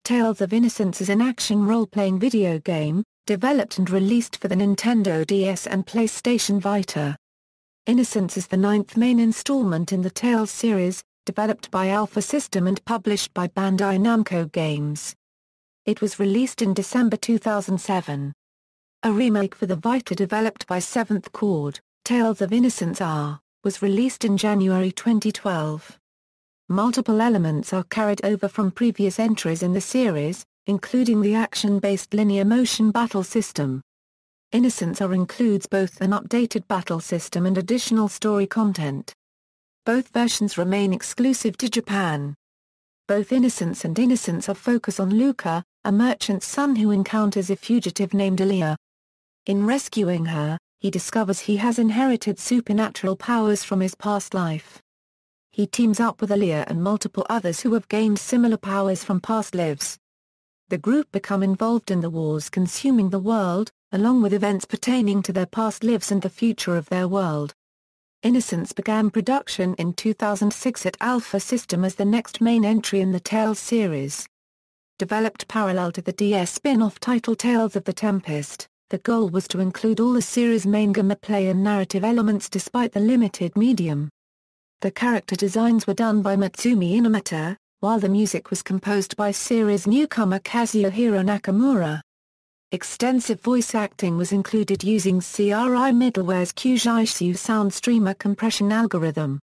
Tales of Innocence is an action role-playing video game, developed and released for the Nintendo DS and PlayStation Vita. Innocence is the 9th main installment in the Tales series, developed by Alfa System and published by Bandai Namco Games. It was released in December 2007. A remake for the Vita developed by 7th Chord, Tales of Innocence R, was released in January 2012. Multiple elements are carried over from previous entries in the series, including the action-based linear motion battle system. Innocence R includes both an updated battle system and additional story content. Both versions remain exclusive to Japan. Both Innocence and Innocence R focus on Luca, a merchant's son who encounters a fugitive named Elia. In rescuing her, he discovers he has inherited supernatural powers from his past life. He teams up with Elia and multiple others who have gained similar powers from past lives. The group become involved in the wars consuming the world, along with events pertaining to their past lives and the future of their world. Innocence began production in 2006 at Alfa System as the next main entry in the Tales series. Developed parallel to the DS spin-off title Tales of the Tempest, the goal was to include all the series' main gameplay and narrative elements despite the limited medium. The character designs were done by Matsumi Inomata, while the music was composed by series newcomer Kazuhiro Nakamura. Extensive voice acting was included using CRI Middleware's Kyujishu sound streamer compression algorithm.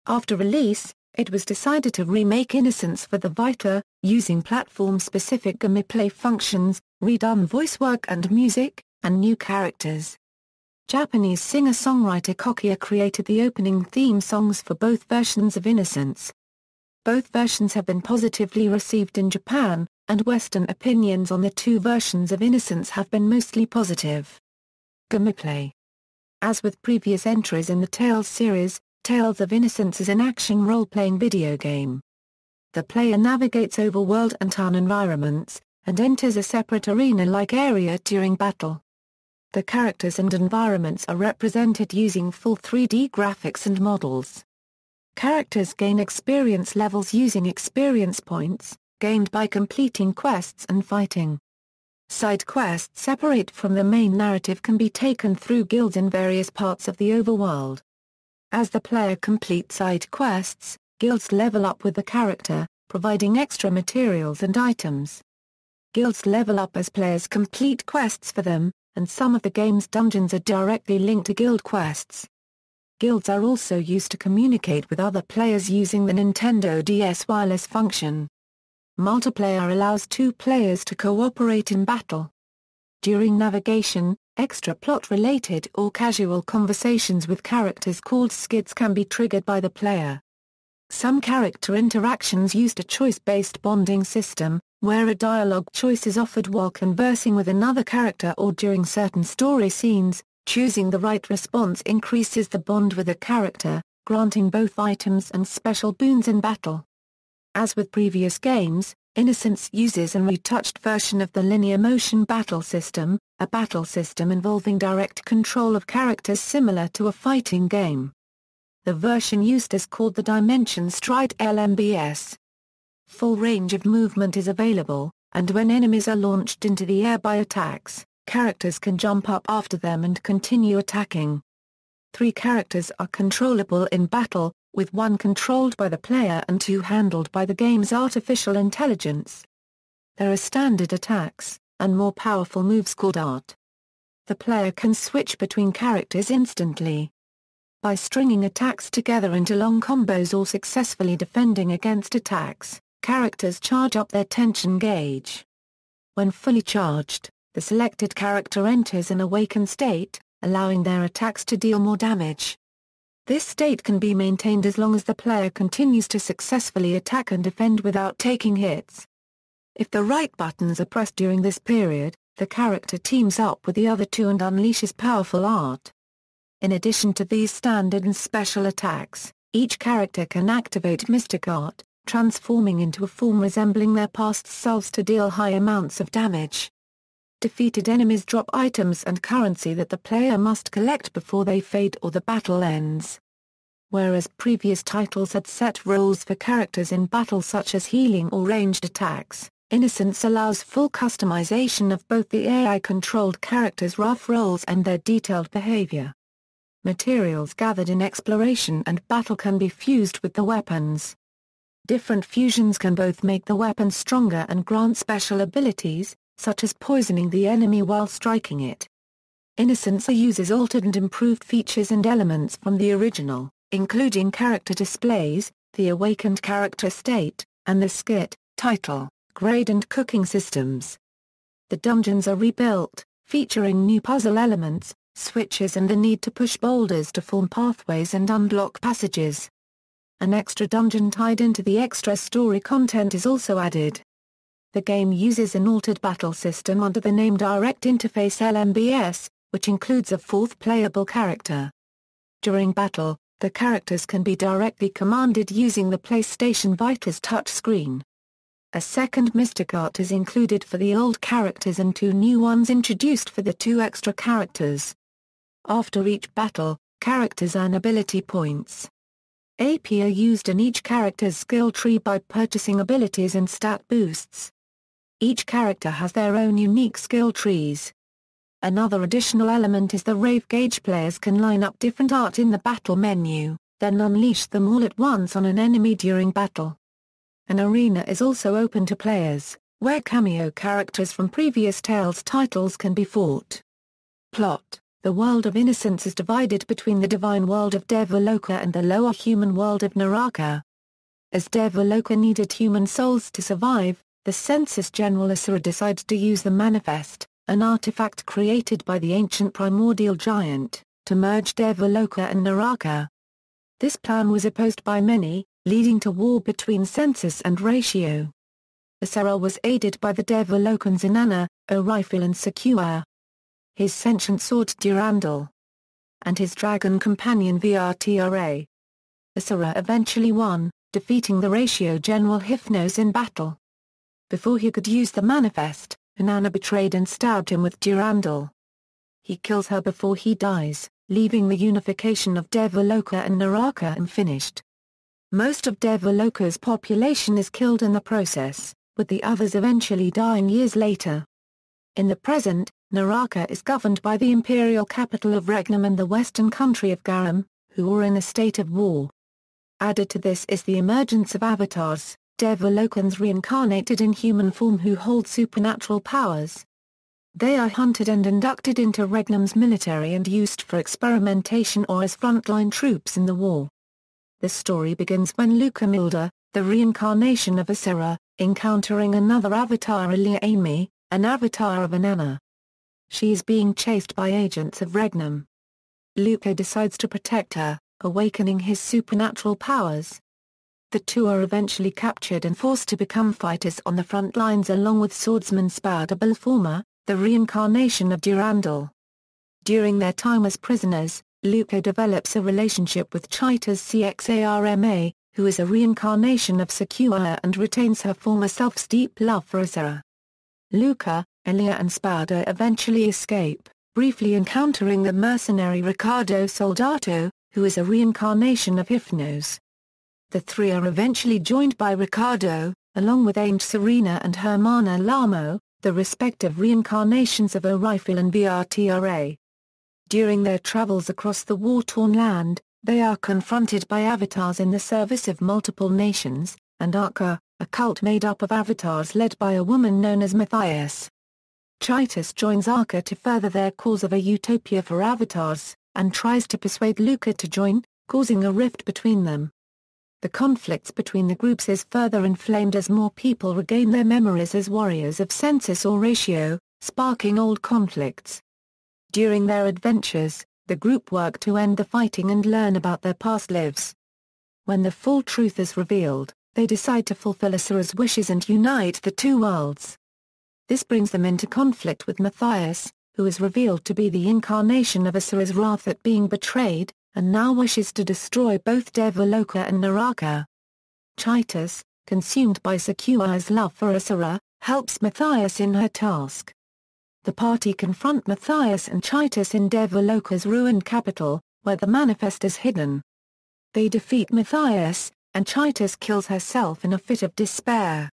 After release, it was decided to remake Innocence for the Vita, using platform-specific gameplay functions, redone voice work and music, and new characters. Japanese singer-songwriter Kokia created the opening theme songs for both versions of Innocence. Both versions have been positively received in Japan, and Western opinions on the two versions of Innocence have been mostly positive. Gameplay. As with previous entries in the Tales series, Tales of Innocence is an action role-playing video game. The player navigates overworld and town environments, and enters a separate arena-like area during battle. The characters and environments are represented using full 3D graphics and models. Characters gain experience levels using experience points, gained by completing quests and fighting. Side quests separate from the main narrative can be taken through guilds in various parts of the overworld. As the player completes side quests, guilds level up with the character, providing extra materials and items. Guilds level up as players complete quests for them, and some of the game's dungeons are directly linked to guild quests. Guilds are also used to communicate with other players using the Nintendo DS wireless function. Multiplayer allows two players to cooperate in battle. During navigation, extra plot-related or casual conversations with characters called skids can be triggered by the player. Some character interactions used a choice-based bonding system, where a dialogue choice is offered while conversing with another character or during certain story scenes. Choosing the right response increases the bond with a character, granting both items and special boons in battle. As with previous games, Innocence uses a retouched version of the linear motion battle system, a battle system involving direct control of characters similar to a fighting game. The version used is called the Dimension Stride LMBS. Full range of movement is available, and when enemies are launched into the air by attacks, characters can jump up after them and continue attacking. 3 characters are controllable in battle, with 1 controlled by the player and 2 handled by the game's artificial intelligence. There are standard attacks, and more powerful moves called art. The player can switch between characters instantly. By stringing attacks together into long combos or successfully defending against attacks, characters charge up their tension gauge. When fully charged, the selected character enters an awakened state, allowing their attacks to deal more damage. This state can be maintained as long as the player continues to successfully attack and defend without taking hits. If the right buttons are pressed during this period, the character teams up with the other 2 and unleashes powerful art. In addition to these standard and special attacks, each character can activate Mystic Art, transforming into a form resembling their past selves to deal high amounts of damage. Defeated enemies drop items and currency that the player must collect before they fade or the battle ends. Whereas previous titles had set roles for characters in battle such as healing or ranged attacks, Innocence allows full customization of both the AI-controlled characters' rough roles and their detailed behavior. Materials gathered in exploration and battle can be fused with the weapons. Different fusions can both make the weapon stronger and grant special abilities, such as poisoning the enemy while striking it. Innocence R uses altered and improved features and elements from the original, including character displays, the awakened character state, and the skit, title, grade and cooking systems. The dungeons are rebuilt, featuring new puzzle elements, switches and the need to push boulders to form pathways and unlock passages. An extra dungeon tied into the extra story content is also added. The game uses an altered battle system under the name Direct Interface LMBS, which includes a fourth playable character. During battle, the characters can be directly commanded using the PlayStation Vita's touchscreen. A second mystic art is included for the old characters and 2 new ones introduced for the 2 extra characters. After each battle, characters earn ability points. AP are used in each character's skill tree by purchasing abilities and stat boosts. Each character has their own unique skill trees. Another additional element is the rave gauge. Players can line up different art in the battle menu, then unleash them all at once on an enemy during battle. An arena is also open to players, where cameo characters from previous Tales titles can be fought. Plot: the world of Innocence is divided between the divine world of Devaloka and the lower human world of Naraka. As Devaloka needed human souls to survive, the Census General Asura decides to use the Manifest, an artifact created by the ancient primordial giant, to merge Devaloka and Naraka. This plan was opposed by many, leading to war between Census and Ratio. Asura was aided by the Devalokans Inanna, Orifil and Sequoia. His sentient sword Durandal, and his dragon companion Vrtra. Asura eventually won, defeating the Ratio General Hypnos in battle. Before he could use the Manifest, Inanna betrayed and stabbed him with Durandal. He kills her before he dies, leaving the unification of Devaloka and Naraka unfinished. Most of Devaloka's population is killed in the process, with the others eventually dying years later. In the present, Naraka is governed by the imperial capital of Regnum and the western country of Garum, who are in a state of war. Added to this is the emergence of avatars, Devalokans reincarnated in human form who hold supernatural powers. They are hunted and inducted into Regnum's military and used for experimentation or as frontline troops in the war. The story begins when Lukamilda, the reincarnation of Asura, encountering another avatar Iliaimi, an avatar of Inanna. She is being chased by agents of Regnum. Luka decides to protect her, awakening his supernatural powers. The two are eventually captured and forced to become fighters on the front lines along with swordsman Spada Belforma, the reincarnation of Durandal. During their time as prisoners, Luka develops a relationship with Chita's CXARMA, who is a reincarnation of Sequoia and retains her former self's deep love for Asura. Luka, Elia and Spada eventually escape, briefly encountering the mercenary Ricardo Soldato, who is a reincarnation of Hypnos. The three are eventually joined by Ricardo, along with Ainge Serena and Hermana Lamo, the respective reincarnations of Orifil and Vrtra. During their travels across the war-torn land, they are confronted by avatars in the service of multiple nations, and Arca, a cult made up of avatars led by a woman known as Matthias. Chitus joins Arca to further their cause of a utopia for avatars, and tries to persuade Luka to join, causing a rift between them. The conflicts between the groups is further inflamed as more people regain their memories as warriors of Census or Ratio, sparking old conflicts. During their adventures, the group work to end the fighting and learn about their past lives. When the full truth is revealed, they decide to fulfill Asura's wishes and unite the two worlds. This brings them into conflict with Matthias, who is revealed to be the incarnation of Asura's wrath at being betrayed, and now wishes to destroy both Devaloka and Naraka. Chitus, consumed by Sequoia's love for Asura, helps Matthias in her task. The party confront Matthias and Chitus in Devaloka's ruined capital, where the Manifest is hidden. They defeat Matthias, and Chitus kills herself in a fit of despair.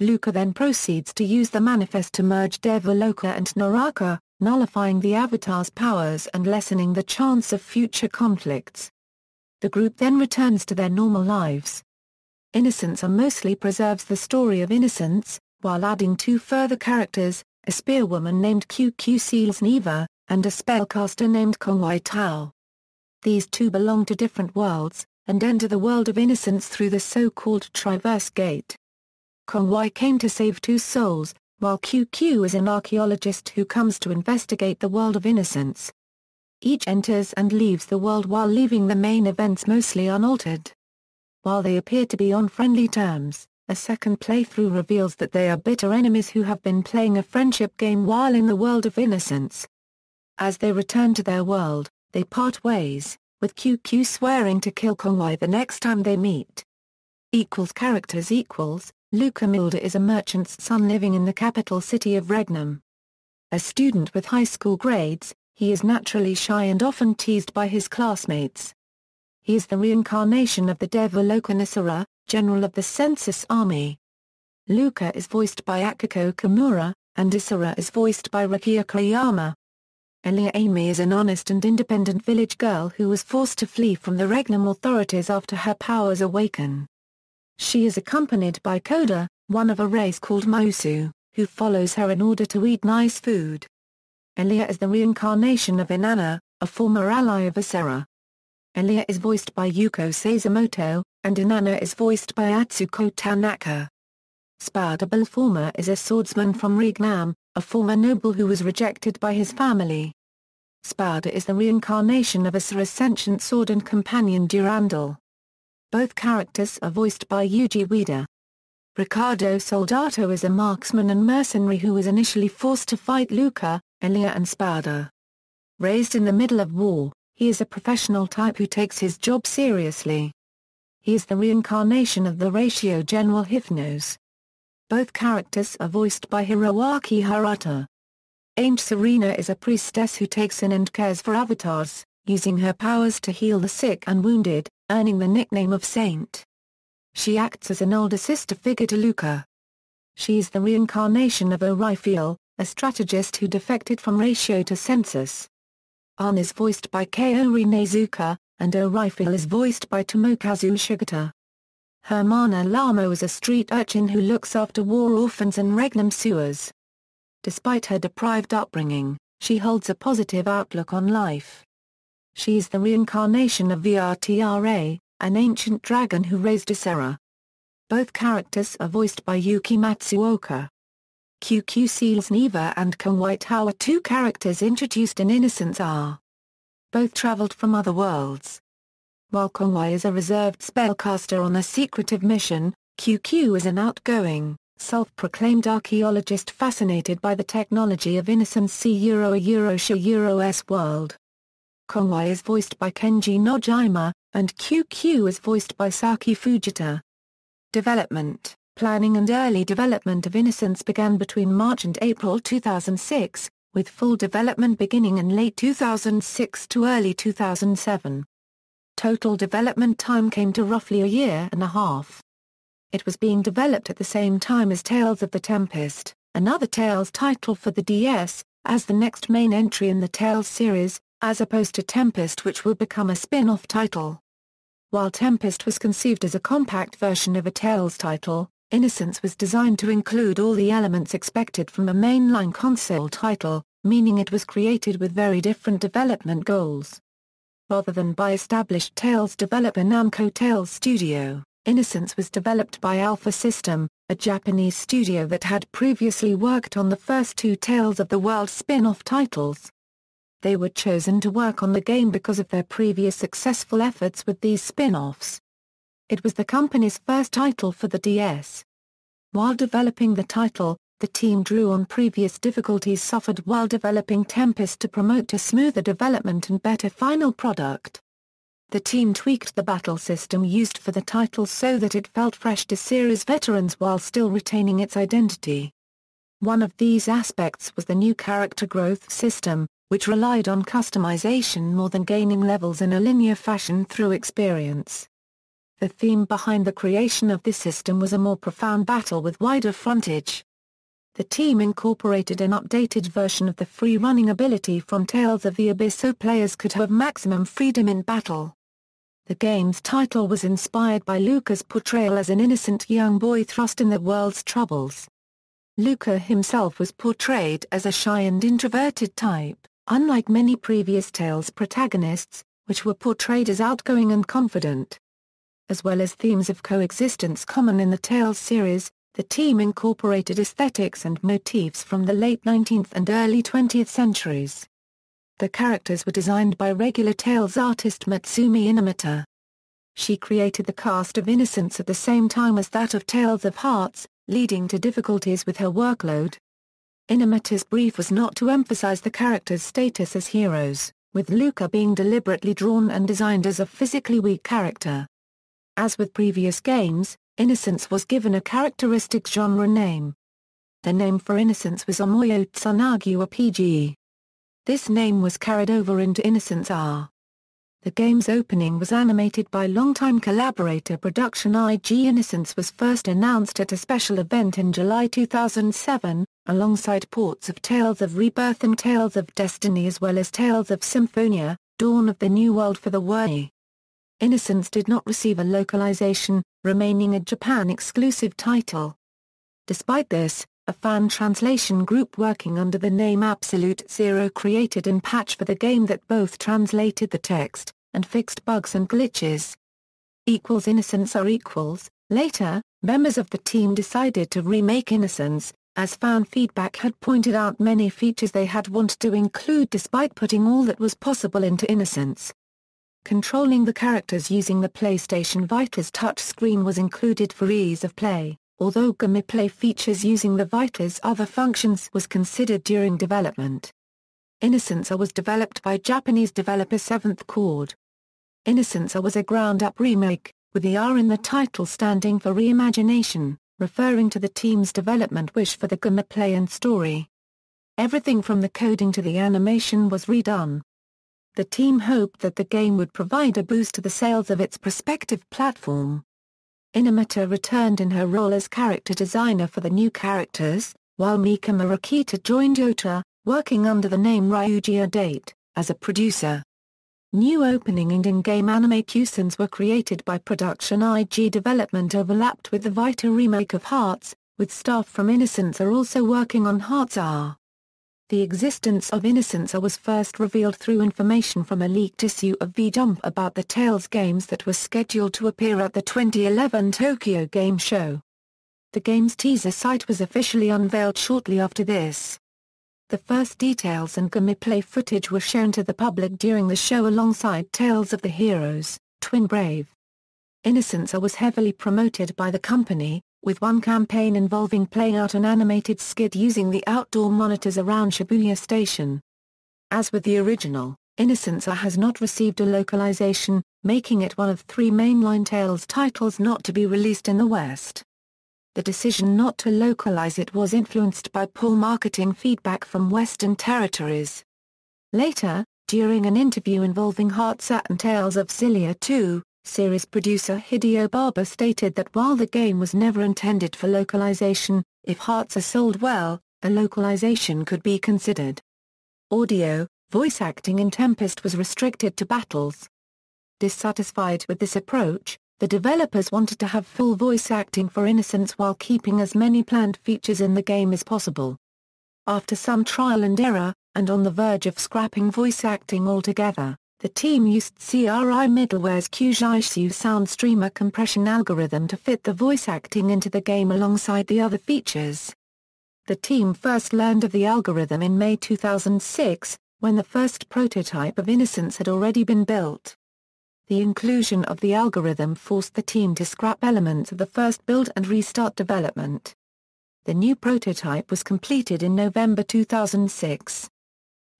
Luca then proceeds to use the manifest to merge Devaloka and Naraka, nullifying the Avatar's powers and lessening the chance of future conflicts. The group then returns to their normal lives. Innocence R mostly preserves the story of Innocence, while adding 2 further characters, a spearwoman named QQ Seals Neva, and a spellcaster named Kongwai Tao. These 2 belong to different worlds, and enter the world of Innocence through the so-called Traverse Gate. Kongwai came to save 2 souls, while QQ is an archaeologist who comes to investigate the world of Innocence. Each enters and leaves the world while leaving the main events mostly unaltered. While they appear to be on friendly terms, a second playthrough reveals that they are bitter enemies who have been playing a friendship game while in the world of Innocence. As they return to their world, they part ways, with QQ swearing to kill Kongwai the next time they meet. Characters Luca Mulder is a merchant's son living in the capital city of Regnum. A student with high school grades, he is naturally shy and often teased by his classmates. He is the reincarnation of the Devaloka Nisara, general of the Census Army. Luca is voiced by Akiko Kimura, and Isara is voiced by Rukia Koyama. Elia Amy is an honest and independent village girl who was forced to flee from the Regnum authorities after her powers awaken. She is accompanied by Koda, one of a race called Mausu, who follows her in order to eat nice food. Elia is the reincarnation of Inanna, a former ally of Isara. Elia is voiced by Yuko Seisamoto, and Inanna is voiced by Atsuko Tanaka. Spada Belforma is a swordsman from Regnam, a former noble who was rejected by his family. Spada is the reincarnation of Isara's sentient sword and companion Durandal. Both characters are voiced by Yuji Ueda. Ricardo Soldato is a marksman and mercenary who was initially forced to fight Luca, Elia and Spada. Raised in the middle of war, he is a professional type who takes his job seriously. He is the reincarnation of the Ratio General Hypnos. Both characters are voiced by Hiroaki Harata. Ainge Serena is a priestess who takes in and cares for avatars, using her powers to heal the sick and wounded, earning the nickname of Saint. She acts as an older sister figure to Luca. She is the reincarnation of Orifiel, a strategist who defected from Ratio to Census. An is voiced by Kaori Nezuka, and Orifiel is voiced by Tomokazu Shigata. Hermana Lamo is a street urchin who looks after war orphans and Regnum sewers. Despite her deprived upbringing, she holds a positive outlook on life. She is the reincarnation of Vrtra, an ancient dragon who raised Isara. Both characters are voiced by Yuki Matsuoka. QQ Seals Neva and Kongwai Tao are 2 characters introduced in Innocence R. Both traveled from other worlds. While Kongwai is a reserved spellcaster on a secretive mission, QQ is an outgoing, self-proclaimed archaeologist fascinated by the technology of Innocence Euro's world. Kongwai is voiced by Kenji Nojima, and QQ is voiced by Saki Fujita. Development, planning and early development of Innocence began between March and April 2006, with full development beginning in late 2006 to early 2007. Total development time came to roughly a year and a half. It was being developed at the same time as Tales of the Tempest, another Tales title for the DS, as the next main entry in the Tales series, as opposed to Tempest, which would become a spin-off title. While Tempest was conceived as a compact version of a Tales title, Innocence was designed to include all the elements expected from a mainline console title, meaning it was created with very different development goals. Rather than by established Tales developer Namco Tales Studio, Innocence was developed by Alfa System, a Japanese studio that had previously worked on the first 2 Tales of the World spin-off titles. They were chosen to work on the game because of their previous successful efforts with these spin-offs. It was the company's first title for the DS. While developing the title, the team drew on previous difficulties suffered while developing Tempest to promote a smoother development and better final product. The team tweaked the battle system used for the title so that it felt fresh to series veterans while still retaining its identity. One of these aspects was the new character growth system, which relied on customization more than gaining levels in a linear fashion through experience. The theme behind the creation of this system was a more profound battle with wider frontage. The team incorporated an updated version of the free-running ability from Tales of the Abyss so players could have maximum freedom in battle. The game's title was inspired by Luca's portrayal as an innocent young boy thrust in the world's troubles. Luca himself was portrayed as a shy and introverted type, unlike many previous Tales protagonists, which were portrayed as outgoing and confident. As well as themes of coexistence common in the Tales series, the team incorporated aesthetics and motifs from the late 19th and early 20th centuries. The characters were designed by regular Tales artist Matsumi Inamata. She created the cast of Innocence at the same time as that of Tales of Hearts, leading to difficulties with her workload. Inamata's brief was not to emphasize the characters' status as heroes, with Luca being deliberately drawn and designed as a physically weak character. As with previous games, Innocence was given a characteristic genre name. The name for Innocence was Omoyo Tsunagu RPG. This name was carried over into Innocence R. The game's opening was animated by longtime collaborator Production IG. Innocence was first announced at a special event in July 2007, alongside ports of Tales of Rebirth and Tales of Destiny as well as Tales of Symphonia, Dawn of the New World for the Wii. Innocence did not receive a localization, remaining a Japan-exclusive title. Despite this, a fan translation group working under the name Absolute Zero created a patch for the game that both translated the text and fixed bugs and glitches. Innocence R. Later, members of the team decided to remake Innocence, as fan feedback had pointed out many features they had wanted to include despite putting all that was possible into Innocence. Controlling the characters using the PlayStation Vita's touchscreen was included for ease of play, although gameplay features using the Vita's other functions was considered during development. Innocence R was developed by Japanese developer Seventh Chord. Innocence R was a ground-up remake, with the R in the title standing for reimagination, referring to the team's development wish for the gameplay and story. Everything from the coding to the animation was redone. The team hoped that the game would provide a boost to the sales of its prospective platform. Inamata returned in her role as character designer for the new characters, while Mika Murakita joined Yota, working under the name Ryuji Date, as a producer. New opening and in-game anime cutscenes were created by Production IG. Development overlapped with the Vita remake of Hearts, with staff from Innocence R also working on Hearts R. The existence of Innocence R was first revealed through information from a leaked issue of V-Jump about the Tales games that was scheduled to appear at the 2011 Tokyo Game Show. The game's teaser site was officially unveiled shortly after this. The first details and gameplay footage were shown to the public during the show alongside Tales of the Heroes, Twin Brave. Innocence R was heavily promoted by the company, with one campaign involving playing out an animated skid using the outdoor monitors around Shibuya Station. As with the original, Innocence R has not received a localization, making it one of 3 mainline Tales titles not to be released in the West. The decision not to localize it was influenced by poor marketing feedback from Western territories. Later, during an interview involving Hearts R and Tales of Xillia 2, series producer Hideo Baba stated that while the game was never intended for localization, if Hearts R sold well, a localization could be considered. Audio, voice acting in Tempest was restricted to battles. Dissatisfied with this approach, the developers wanted to have full voice acting for Innocence while keeping as many planned features in the game as possible. After some trial and error, and on the verge of scrapping voice acting altogether, the team used CRI Middleware's Kyujishu sound streamer compression algorithm to fit the voice acting into the game alongside the other features. The team first learned of the algorithm in May 2006, when the first prototype of Innocence had already been built. The inclusion of the algorithm forced the team to scrap elements of the first build and restart development. The new prototype was completed in November 2006.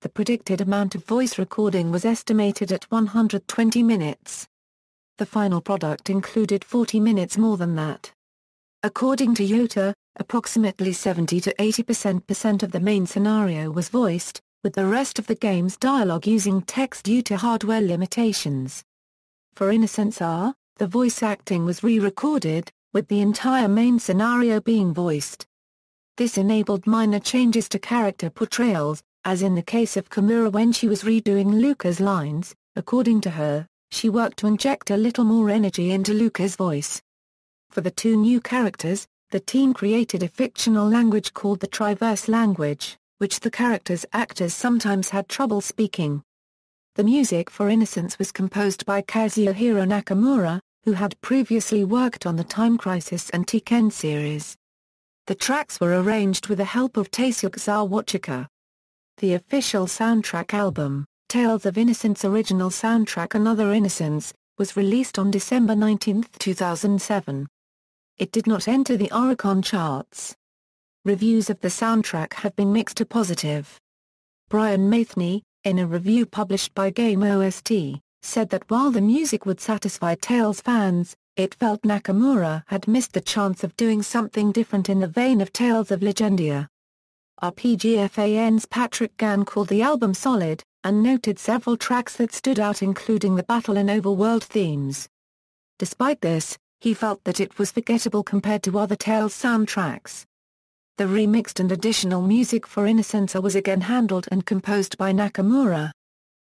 The predicted amount of voice recording was estimated at 120 minutes. The final product included 40 minutes more than that. According to Yota, approximately 70 to 80% of the main scenario was voiced, with the rest of the game's dialogue using text due to hardware limitations. For Innocence R, the voice acting was re-recorded, with the entire main scenario being voiced. This enabled minor changes to character portrayals, as in the case of Kimura when she was redoing Luca's lines. According to her, she worked to inject a little more energy into Luca's voice. For the two new characters, the team created a fictional language called the Triverse language, which the characters' actors sometimes had trouble speaking. The music for Innocence was composed by Kazuhiro Nakamura, who had previously worked on the Time Crisis and Tekken series. The tracks were arranged with the help of Taisuke Zawachika. The official soundtrack album, Tales of Innocence Original Soundtrack Another Innocence, was released on December 19, 2007. It did not enter the Oricon charts. Reviews of the soundtrack have been mixed to positive. Brian Matheny, in a review published by Game OST, said that while the music would satisfy Tales fans, it felt Nakamura had missed the chance of doing something different in the vein of Tales of Legendia. RPGFAN's Patrick Gann called the album solid, and noted several tracks that stood out including the battle and overworld themes. Despite this, he felt that it was forgettable compared to other Tales soundtracks. The remixed and additional music for Innocence was again handled and composed by Nakamura.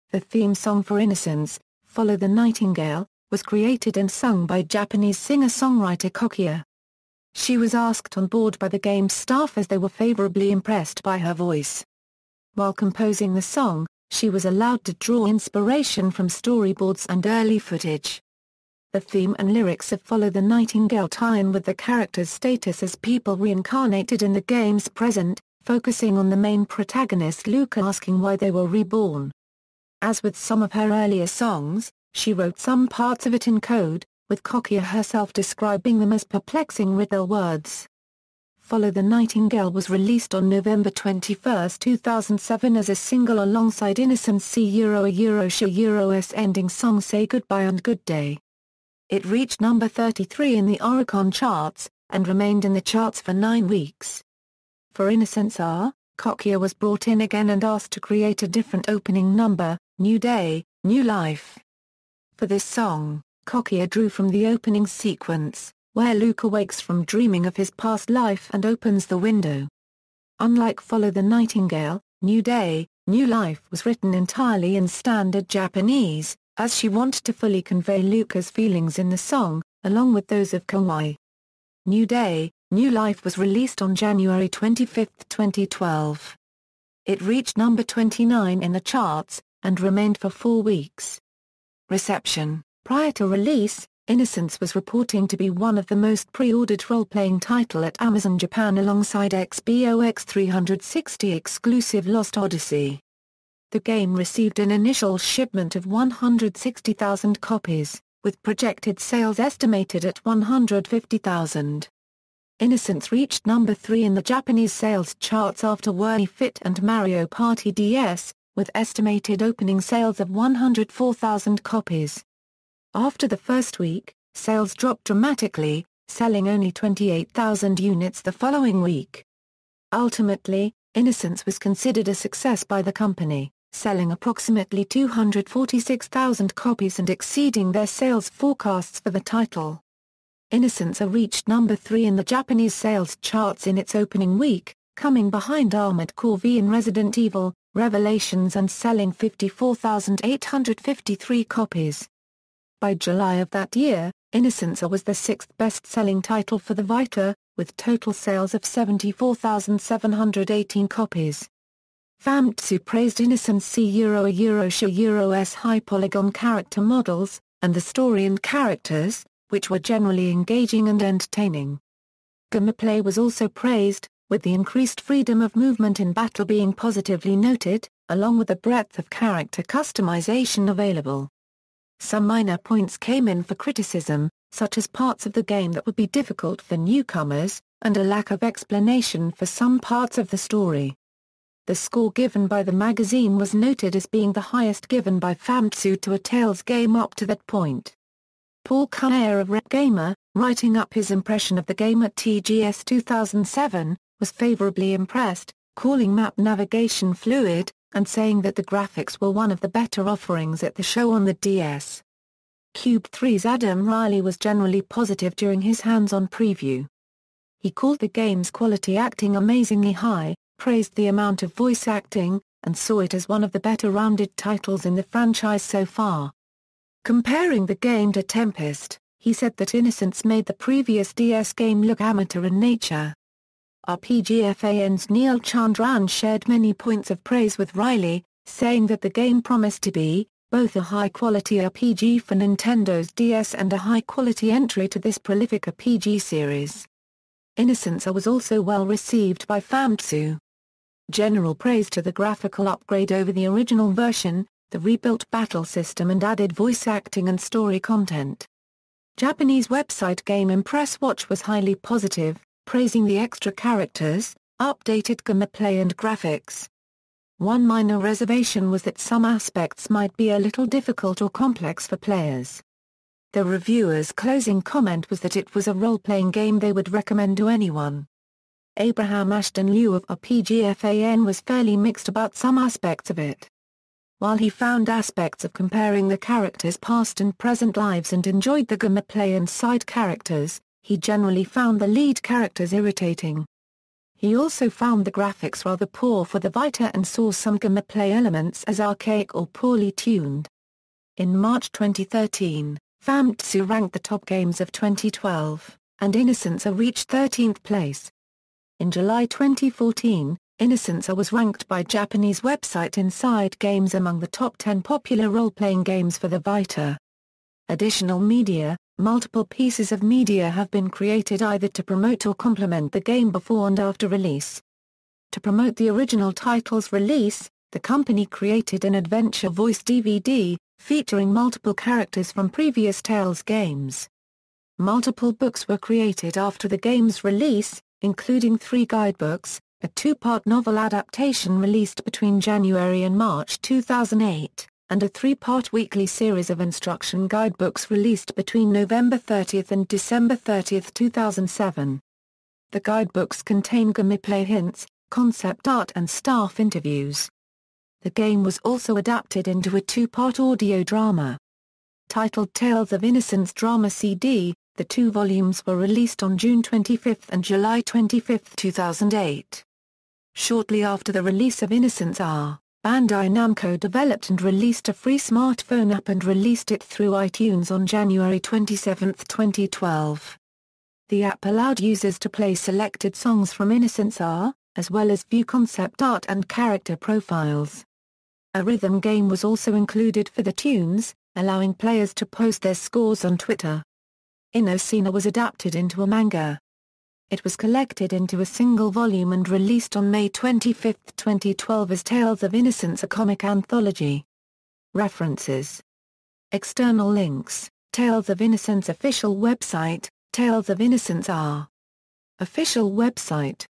The theme song for Innocence, Follow the Nightingale, was created and sung by Japanese singer-songwriter Kokia. She was asked on board by the game's staff as they were favorably impressed by her voice. While composing the song, she was allowed to draw inspiration from storyboards and early footage. The theme and lyrics of Follow the Nightingale tie in with the character's status as people reincarnated in the game's present, focusing on the main protagonist Luca asking why they were reborn. As with some of her earlier songs, she wrote some parts of it in code, with Kokia herself describing them as perplexing riddle words. Follow the Nightingale was released on November 21, 2007 as a single alongside Innocence Euro's ending song Say Goodbye and Good Day. It reached number 33 in the Oricon charts, and remained in the charts for 9 weeks. For Innocence R, Kokia was brought in again and asked to create a different opening number, New Day, New Life. For this song, Kokia drew from the opening sequence, where Luke awakes from dreaming of his past life and opens the window. Unlike Follow the Nightingale, New Day, New Life was written entirely in standard Japanese, as she wanted to fully convey Luca's feelings in the song, along with those of Kawai. New Day, New Life was released on January 25, 2012. It reached number 29 in the charts, and remained for 4 weeks. Reception. Prior to release, Innocence was reporting to be one of the most pre-ordered role-playing title at Amazon Japan alongside XBOX 360 exclusive Lost Odyssey. The game received an initial shipment of 160,000 copies, with projected sales estimated at 150,000. Innocence reached number 3 in the Japanese sales charts after Wii Fit and Mario Party DS, with estimated opening sales of 104,000 copies. After the first week, sales dropped dramatically, selling only 28,000 units the following week. Ultimately, Innocence was considered a success by the company, selling approximately 246,000 copies and exceeding their sales forecasts for the title. Innocence reached number 3 in the Japanese sales charts in its opening week, coming behind Armored Core V and Resident Evil, Revelations and selling 54,853 copies. By July of that year, Innocence was the 6th best-selling title for the Vita, with total sales of 74,718 copies. Famitsu praised Innocence Euro's high-polygon character models, and the story and characters, which were generally engaging and entertaining. Gameplay was also praised, with the increased freedom of movement in battle being positively noted, along with the breadth of character customization available. Some minor points came in for criticism, such as parts of the game that would be difficult for newcomers, and a lack of explanation for some parts of the story. The score given by the magazine was noted as being the highest given by Famitsu to a Tales game up to that point. Paul Cunair of Rep Gamer, writing up his impression of the game at TGS 2007, was favorably impressed, calling map navigation fluid, and saying that the graphics were one of the better offerings at the show on the DS. Cube 3's Adam Riley was generally positive during his hands-on preview. He called the game's quality acting amazingly high, praised the amount of voice acting, and saw it as one of the better-rounded titles in the franchise so far. Comparing the game to Tempest, he said that Innocence made the previous DS game look amateur in nature. RPGFAN's Neil Chandran shared many points of praise with Riley, saying that the game promised to be both a high-quality RPG for Nintendo's DS and a high-quality entry to this prolific RPG series. Innocence R was also well received by Famitsu. General praise to the graphical upgrade over the original version, the rebuilt battle system and added voice acting and story content. Japanese website Game Impress Watch was highly positive, praising the extra characters, updated gameplay and graphics. One minor reservation was that some aspects might be a little difficult or complex for players. The reviewer's closing comment was that it was a role-playing game they would recommend to anyone. Abraham Ashton Liu of RPGFAN was fairly mixed about some aspects of it. While he found aspects of comparing the characters' past and present lives and enjoyed the gameplay and side characters, he generally found the lead characters irritating. He also found the graphics rather poor for the Vita and saw some gameplay elements as archaic or poorly tuned. In March 2013, Famitsu ranked the top games of 2012, and Innocence R reached 13th place. In July 2014, Innocence R was ranked by Japanese website Inside Games among the top 10 popular role-playing games for the Vita. Additional media, multiple pieces of media have been created either to promote or complement the game before and after release. To promote the original title's release, the company created an adventure voice DVD, featuring multiple characters from previous Tales games. Multiple books were created after the game's release, including 3 guidebooks, a 2-part novel adaptation released between January and March 2008, and a 3-part weekly series of instruction guidebooks released between November 30 and December 30, 2007. The guidebooks contain gameplay hints, concept art and staff interviews. The game was also adapted into a 2-part audio drama. Titled Tales of Innocence Drama CD, the 2 volumes were released on June 25 and July 25, 2008. Shortly after the release of Innocence R, Bandai Namco developed and released a free smartphone app and released it through iTunes on January 27, 2012. The app allowed users to play selected songs from Innocence R, as well as view concept art and character profiles. A rhythm game was also included for the tunes, allowing players to post their scores on Twitter. Innocence R was adapted into a manga. It was collected into a single volume and released on May 25, 2012 as Tales of Innocence, a comic anthology. References. External links: Tales of Innocence official website, Tales of Innocence R. Official website.